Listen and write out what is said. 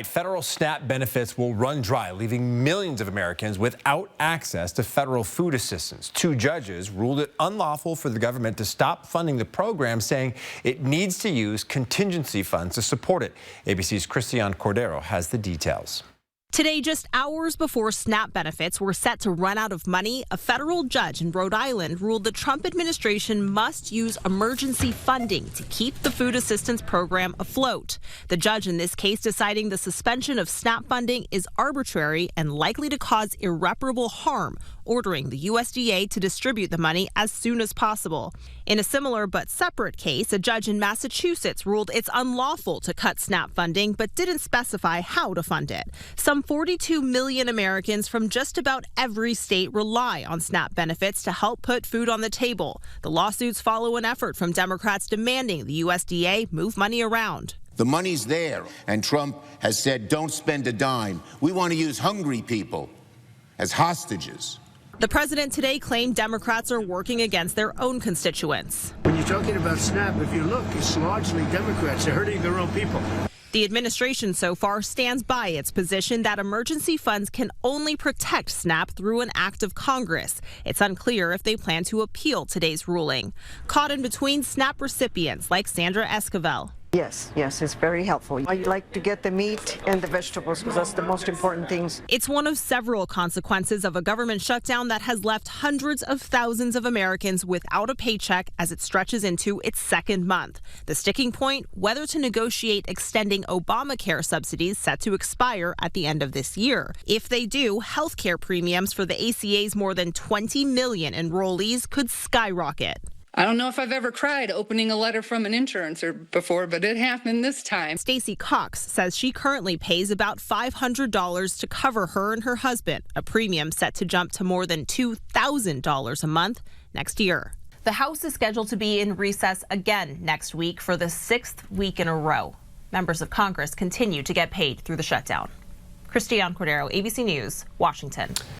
Federal SNAP benefits will run dry, leaving millions of Americans without access to federal food assistance. Two judges ruled it unlawful for the government to stop funding the program, saying it needs to use contingency funds to support it. ABC's Christian Cordero has the details. Today, just hours before SNAP benefits were set to run out of money, a federal judge in Rhode Island ruled the Trump administration must use emergency funding to keep the food assistance program afloat. The judge in this case deciding the suspension of SNAP funding is arbitrary and likely to cause irreparable harm, ordering the USDA to distribute the money as soon as possible. In a similar but separate case, a judge in Massachusetts ruled it's unlawful to cut SNAP funding but didn't specify how to fund it. Some 42 million Americans from just about every state rely on SNAP benefits to help put food on the table. The lawsuits follow an effort from Democrats demanding the USDA move money around. The money's there, and Trump has said, don't spend a dime. We want to use hungry people as hostages. The president today claimed Democrats are working against their own constituents. When you're talking about SNAP, if you look, it's largely Democrats. They're hurting their own people. The administration so far stands by its position that emergency funds can only protect SNAP through an act of Congress. It's unclear if they plan to appeal today's ruling. Caught in between SNAP recipients like Sandra Esquivel. Yes, it's very helpful. I like to get the meat and the vegetables because that's the most important things. It's one of several consequences of a government shutdown that has left hundreds of thousands of Americans without a paycheck as it stretches into its second month. The sticking point, whether to negotiate extending Obamacare subsidies set to expire at the end of this year. If they do, health care premiums for the ACA's more than 20 million enrollees could skyrocket. I don't know if I've ever cried opening a letter from an insurancer before, but it happened this time. Stacey Cox says she currently pays about $500 to cover her and her husband, a premium set to jump to more than $2,000 a month next year. The House is scheduled to be in recess again next week for the 6th week in a row. Members of Congress continue to get paid through the shutdown. Christian Cordero, ABC News, Washington.